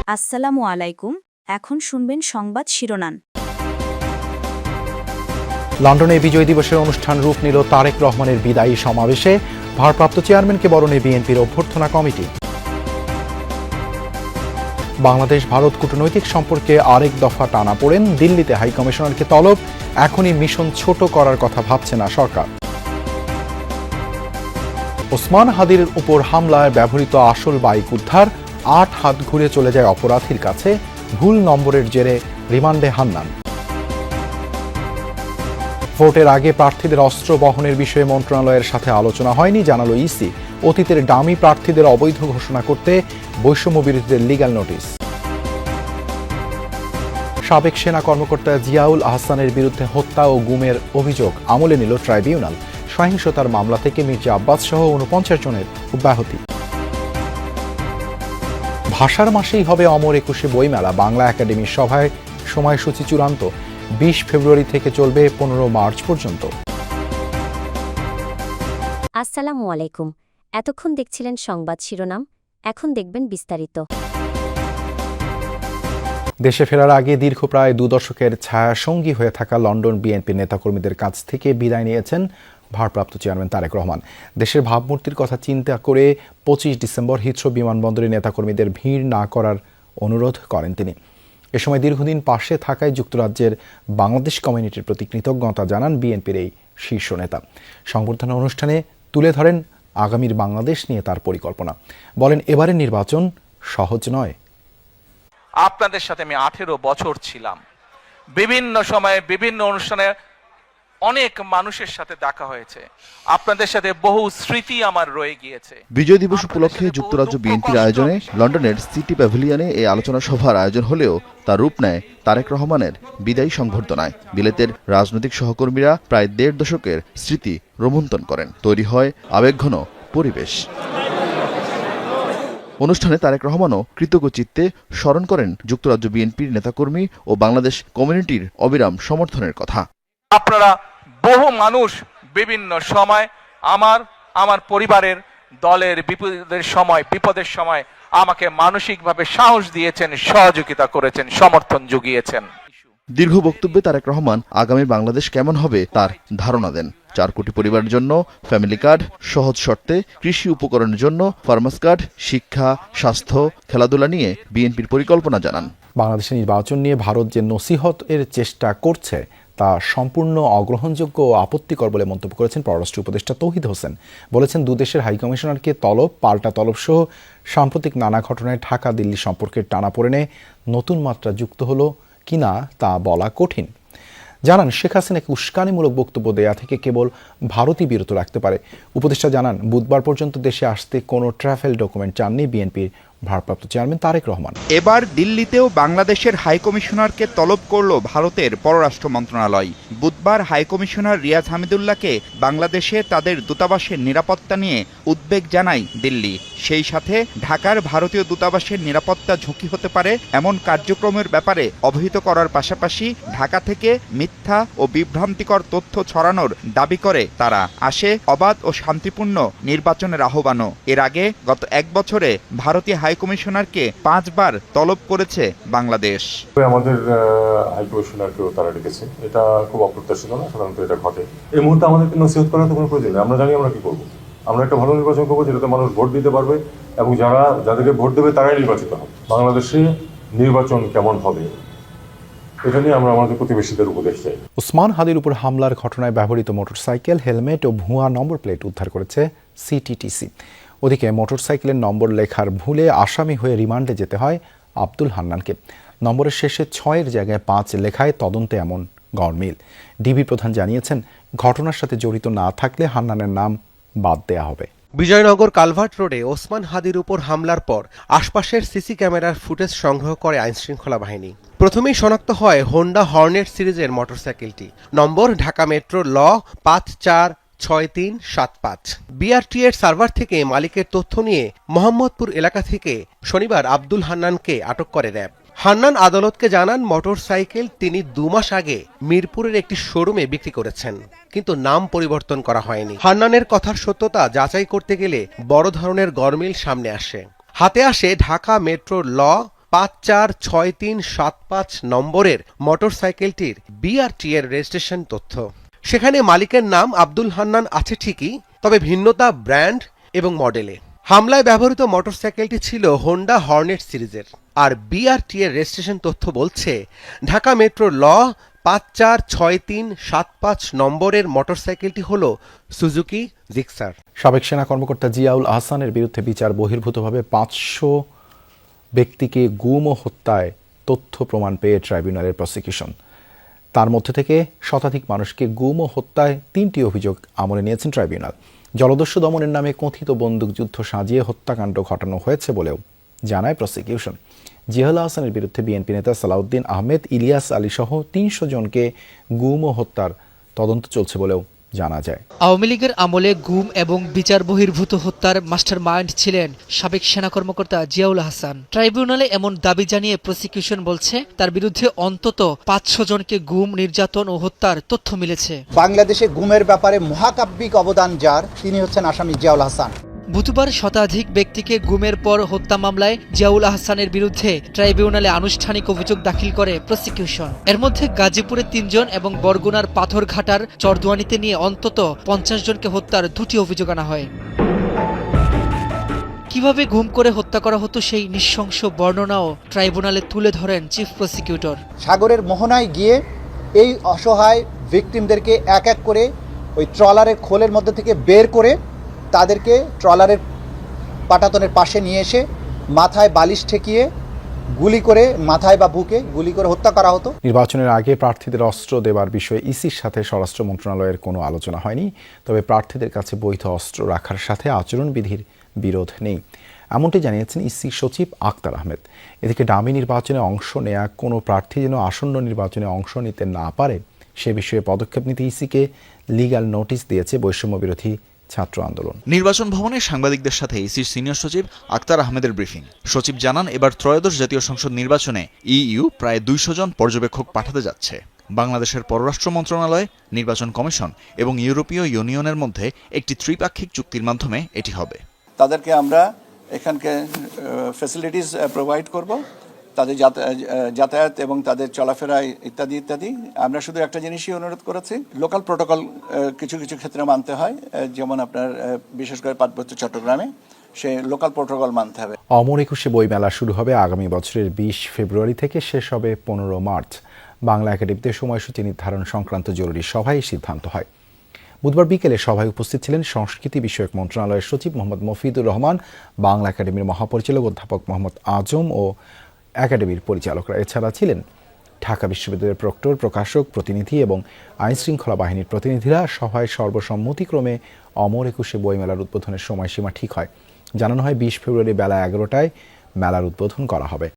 আসসালামু আলাইকুম। এখন শুনবেন সংবাদ শিরোনাম। লন্ডনে বিজয় দিবসের অনুষ্ঠান রূপ নিল তারেক রহমানের বিদায়ী সমাবেশে। ভারপ্রাপ্ত চেয়ারম্যানকে বরণে বিএনপির অভ্যর্থনা কমিটি। বাংলাদেশ ভারত কূটনৈতিক সম্পর্কে আরেক দফা টানাপোড়েন, দিল্লিতে হাইকমিশনারকে তলব, এখনই মিশন ছোট করার কথা ভাবছে না সরকার। ওসমান হাদির উপর হামলায় ব্যবহৃত আসল বাইক উদ্ধার, ৮ হাত ঘুরে চলে যায় অপরাধীর কাছে, ভুল নম্বরের জেরে রিমান্ডে হান্নান। ভোটের আগে প্রার্থীদের অস্ত্র বহনের বিষয়ে মন্ত্রণালয়ের সাথে আলোচনা হয়নি, জানালো ইসি। অতীতের ডামি প্রার্থীদের অবৈধ ঘোষণা করতে বৈষম্য বিরোধীদের লিগ্যাল নোটিশ। সাবেক সেনা কর্মকর্তা জিয়াউল আহসানের বিরুদ্ধে হত্যা ও গুমের অভিযোগ আমলে নিল ট্রাইব্যুনাল। সহিংসতার মামলা থেকে মির্জা আব্বাস সহ ৪৯ জনের অব্যাহতি। ভাষার মাসেই হবে অমর একুশে বইমেলা, বাংলা একাডেমির সভায় সময়সূচি চূড়ান্ত। ২০ ফেব্রুয়ারি থেকে চলবে ১৫ মার্চ পর্যন্ত। আসসালামু আলাইকুম। এতক্ষণ দেখছিলেন সংবাদ শিরোনাম, এখন দেখবেন বিস্তারিত। দেশে ফেরার আগে দীর্ঘ প্রায় ২ দশকের ছায়াসঙ্গী হয়ে থাকা লন্ডন বিএনপির নেতাকর্মীদের কাছ থেকে বিদায় নিয়েছেন ভারপ্রাপ্ত চেয়ারম্যান তারেক রহমান। দেশের ভাবমূর্তির কথা চিন্তা করে ২৫ ডিসেম্বর হিথ্রো বিমানবন্দরে নেতাকর্মীদের ভিড় না করার অনুরোধ করেন তিনি। এ সময় দীর্ঘদিন পাশে থাকায় যুক্তরাজ্যের বাংলাদেশ কমিউনিটির প্রতি কৃতজ্ঞতা জানান বিএনপির এই শীর্ষ নেতা। সংবর্ধনা অনুষ্ঠানে তুলে ধরেন আগামীর বাংলাদেশ নিয়ে তার পরিকল্পনা। বলেন, এবারের নির্বাচন সহজ নয়। আপনাদের সাথে আমি 18 বছর ছিলাম, বিভিন্ন সময়ে বিভিন্ন অনুষ্ঠানে অনেক মানুষের সাথে দেখা হয়েছে, আপনাদের সাথে বহু স্মৃতি আমার রয়ে গিয়েছে। বিজয় দিবস উপলক্ষে যুক্তরাজ্য বিএনপির আয়োজনে লন্ডনের সিটি প্যাভিলিয়নে এই আলোচনা সভার আয়োজন হলেও তার রূপ নেয় তারেক রহমানের বিদায়ী সংবর্ধনায়। বিলেতের রাজনৈতিক সহকর্মীরা প্রায় ১.৫ দশকের স্মৃতি রোমন্থন করেন, তৈরি হয় আবেগঘন পরিবেশ। অনুষ্ঠানে তারেক রহমানও কৃতজ্ঞ চিত্তে স্মরণ করেন যুক্তরাজ্য বিএনপির নেতাকর্মী ও বাংলাদেশ কমিউনিটির অবিরাম সমর্থনের কথা। আপনারা বহু মানুষ বিভিন্ন সময় আমার পরিবারের দলের বিপদের সময় আমাকে মানসিকভাবে সাহস দিয়েছেন, সহযোগিতা করেছেন, সমর্থন জুগিয়েছেন। দীর্ঘ বক্তব্যে তারেক রহমান আগামী বাংলাদেশ কেমন হবে তার ধারণা দেন। ৪ কোটি পরিবারের জন্য ফ্যামিলি কার্ড, সহজ শর্তে কৃষি উপকরণের জন্য ফার্মার্স কার্ড, শিক্ষা, স্বাস্থ্য, খেলাধুলা নিয়ে বিএনপির পরিকল্পনা জানান। বাংলাদেশের নির্বাচন নিয়ে ভারত যে নসিহত এর চেষ্টা করছে তা সম্পূর্ণ অগ্রহণযোগ্য ও আপত্তিকর বলে মন্তব্য করেছেন পররাষ্ট্র উপদেষ্টা তৌহিদ হোসেন। বলেছেন, দুদেশের হাইকমিশনারকে তলব, পাল্টা তলব সহ সাম্প্রতিক নানা ঘটনায় ঢাকা দিল্লি সম্পর্কের টানাপোড়েনে নতুন মাত্রা যুক্ত হলো কিনা তা বলা কঠিন। জানান, শেখ হাসিনাকে উস্কানিমূলক বক্তব্য দেয়া থেকে কেবল ভারতই বিরত রাখতে পারে। উপদেষ্টা জানান, বুধবার পর্যন্ত দেশে আসতে কোনো ট্রাভেল ডকুমেন্ট চাননি বিএনপির ভারপ্রাপ্ত চেয়ারম্যান তারেক রহমান। এবার দিল্লিতেও বাংলাদেশের হাইকমিশনারকে তলব করল ভারতের পররাষ্ট্র মন্ত্রণালয়। বুধবার হাইকমিশনার রিয়াজ হামিদুল্লাহকে বাংলাদেশে তাদের দূতাবাসের নিরাপত্তা নিয়ে উদ্বেগ জানায় দিল্লি। সেই সাথে ঢাকার ভারতীয় দূতাবাসের নিরাপত্তা ঝুঁকি হতে পারে এমন কার্যক্রমের ব্যাপারে অবহিত করার পাশাপাশি ঢাকা থেকে মিথ্যা ও বিভ্রান্তিকর তথ্য ছড়ানোর দাবি করে তারা। আসে অবাধ ও শান্তিপূর্ণ নির্বাচনের আহ্বানও। এর আগে গত 1 বছরে ভারতীয় হাইকমিশনারকে 5 বার তলব করেছে বাংলাদেশ। আমাদের হাইকমিশনারকেও তারা ডেকেছে, এটা খুব অপ্রত্যাশিত না, সাধারণত এটা ঘটে। এই মুহূর্তে আমাদেরকে নসিহত করার তো কোনো প্রয়োজন নেই, আমরা জানি আমরা কি করবো। আমরা একটা ভালো নির্বাচন করবো যেটাতে মানুষ ভোট দিতে পারবে এবং যাদেরকে ভোট দেবে তারাই নির্বাচিত হবে। বাংলাদেশে নির্বাচন কেমন হবে এটা নিয়ে আমরা আমাদের প্রতিবেশীদের উপদেশ চাই। ওসমান হাদির উপর হামলার ঘটনায় ব্যবহৃত মোটরসাইকেল, হেলমেট ও ভুয়া নম্বর প্লেট উদ্ধার করেছে সিটিটিসি। ওদিকে মোটরসাইকেলের নম্বর লেখার ভুলে আসামি হয়ে রিমান্ডে যেতে হয় আব্দুল হান্নানকে। নম্বরের শেষে 6-এর জায়গায় 5 লেখায় তদন্তে এমন গরমিল। ডিবি প্রধান জানিয়েছেন, ঘটনার সাথে জড়িত না থাকলে হান্নানের নাম বাদ দেয়া হবে। বিজয়নগর কালভার্ট রোডে ওসমান হাদির উপর হামলার পর আশপাশের সিসি ক্যামেরার ফুটেজ সংগ্রহ করে আইনশৃঙ্খলা বাহিনী। প্রথমেই শনাক্ত হয় হোন্ডা হর্নেট সিরিজের মোটরসাইকেলটি। নম্বর ঢাকা মেট্রো ল 546375। বিআরটি এর সার্ভার থেকে মালিকের তথ্য নিয়ে মোহাম্মদপুর এলাকা থেকে শনিবার আব্দুল হান্নানকে আটক করে র্যাব। হান্নান আদালতকে জানান, মোটরসাইকেল তিনি 2 মাস আগে মিরপুরের একটি শোরুমে বিক্রি করেছেন, কিন্তু নাম পরিবর্তন করা হয়নি। হান্নানের কথার সত্যতা যাচাই করতে গেলে বড় ধরনের গরমিল সামনে আসে। হাতে আসে ঢাকা মেট্রো ল 546375 নম্বরের মোটরসাইকেলটির BRT এর রেজিস্ট্রেশন তথ্য। সেখানে মালিকের নাম আব্দুল হান্নান আছে ঠিকই, তবে ভিন্নতা ব্র্যান্ড এবং মডেলে। হামলায় ব্যবহৃত মোটরসাইকেলটি ছিল হোন্ডা হর্নেট সিরিজের, আর BRT এর রেজিস্ট্রেশন তথ্য বলছে ঢাকা মেট্রো ল 546375 নম্বরের মোটরসাইকেলটি হল সুজুকি জিক্সার। সাবেক সেনা কর্মকর্তা জিয়াউল আহসানের বিরুদ্ধে বিচার বহির্ভূতভাবে 500 ব্যক্তিকে গুম ও হত্যায় তথ্য প্রমাণ পেয়ে ট্রাইব্যুনালের প্রসিকিউশন। তার মধ্যে থেকে শতাধিক মানুষকে গুম ও হত্যায় 3টি অভিযোগ আমলে নিয়েছেন ট্রাইব্যুনাল। জলদস্যু দমনের নামে কথিত বন্দুকযুদ্ধ সাজিয়ে হত্যাকাণ্ড ঘটানো হয়েছে বলেও জানায় প্রসিকিউশন। জিয়াউল আহসানের বিরুদ্ধে বিএনপি নেতা সালাউদ্দিন আহমেদ, ইলিয়াস আলী সহ 300 জনকে গুম ও হত্যার তদন্ত চলছে বলেও জানা যায়। আওয়ামী লীগের আমলে গুম এবং বিচার বহির্ভূত হত্যার মাস্টার মাইন্ড ছিলেন সাবেক সেনা কর্মকর্তা জিয়াউল আহসান। ট্রাইব্যুনালে এমন দাবি জানিয়ে প্রসিকিউশন বলছে তার বিরুদ্ধে অন্তত 500 জনকে গুম, নির্যাতন ও হত্যার তথ্য মিলেছে। বাংলাদেশে গুমের ব্যাপারে মহাকাব্যিক অবদান যার, তিনি হচ্ছেন আসামি জিয়াউল আহসান। বুধবার শতাধিক ব্যক্তিকে গুমের পর হত্যা মামলায় জিয়াউল আহসানের বিরুদ্ধে ট্রাইব্যুনালে আনুষ্ঠানিক অভিযোগ দাখিল করে প্রসিকিউশন। এর মধ্যে গাজীপুরে 3 জন এবং বরগুনার পাথরঘাটার চরদুয়ানিতে নিয়ে অন্তত 50 জনকে হত্যার 2টি অভিযোগ আনা হয়। কিভাবে গুম করে হত্যা করা হতো সেই নৃশংস বর্ণনাও ট্রাইব্যুনালে তুলে ধরেন চিফ প্রসিকিউটর। সাগরের মোহনায় গিয়ে এই অসহায় ভিকটিমদেরকে এক এক করে ওই ট্রলারের খোলের মধ্যে থেকে বের করে তাদেরকে ট্রলারের পাটাতনের পাশে নিয়ে এসে মাথায় বালিশ ঠেকিয়ে গুলি করে, মাথায় বা বুকে গুলি করে হত্যা করা হতো। নির্বাচনের আগে প্রার্থীদের অস্ত্র দেবার বিষয়ে ইসির সাথে স্বরাষ্ট্র মন্ত্রণালয়ের কোনো আলোচনা হয়নি, তবে প্রার্থীদের কাছে বৈধ অস্ত্র রাখার সাথে আচরণবিধির বিরোধ নেই, এমনটি জানিয়েছেন ইসি সচিব আক্তার আহমেদ। এদিকে ডামি নির্বাচনে অংশ নেয়া কোনো প্রার্থী যেন আসন্ন নির্বাচনে অংশ নিতে না পারে সে বিষয়ে পদক্ষেপ নিতে ইসিকে লিগ্যাল নোটিশ দিয়েছে বৈষম্য বিরোধী ছাত্র আন্দোলন। নির্বাচন ভবনে সাংবাদিকদের সাথে ইসির সিনিয়র সচিব আক্তার আহমেদের ব্রিফিং। সচিব জানান, এবার ত্রয়োদশ জাতীয় সংসদ নির্বাচনে ইইউ প্রায় 200 জন পর্যবেক্ষক পাঠাতে যাচ্ছে। বাংলাদেশের পররাষ্ট্র মন্ত্রণালয়, নির্বাচন কমিশন এবং ইউরোপীয় ইউনিয়নের মধ্যে একটি ত্রিপাক্ষিক চুক্তির মাধ্যমে এটি হবে। তাদেরকে আমরা এখানকে ফ্যাসিলিটিস প্রোভাইড করব, তাদের যাতায়াত এবং তাদের চলাফেরা ইত্যাদি ইত্যাদি। আমরা শুধু একটা জিনিসই অনুরোধ করেছি, লোকাল প্রোটোকল কিছু কিছু ক্ষেত্রে মানতে হয়, যেমন আপনার বিশেষ করে পার্বত্য চট্টগ্রামে সে লোকাল প্রোটোকল মানতে হবে। অমর একুশে বইমেলা শুরু হবে আগামী বছরের 20 ফেব্রুয়ারি থেকে শেষ হবে 15 মার্চ। বাংলা একাডেমিতে সময়সূচি নির্ধারণ সংক্রান্ত জরুরি সভায় সিদ্ধান্ত হয়। বুধবার বিকেলে সভায় উপস্থিত ছিলেন সংস্কৃতি বিষয়ক মন্ত্রণালয়ের সচিব মোহাম্মদ মফিদুর রহমান, বাংলা একাডেমির মহাপরিচালক অধ্যাপক মোহাম্মদ আজম ও একাডেমির পরিচালকরা। এছাড়া ছিলেন ঢাকা বিশ্ববিদ্যালয়ের প্রক্টর, প্রকাশক, প্রতিনিধি এবং আইনশৃঙ্খলা বাহিনীর প্রতিনিধিরা। সভায় সর্বসম্মতিক্রমে অমর একুশে বইমেলার উদ্বোধনের সময়সীমা ঠিক হয়। জানানো হয় 20 ফেব্রুয়ারি বেলা 11টায় মেলার উদ্বোধন করা হবে।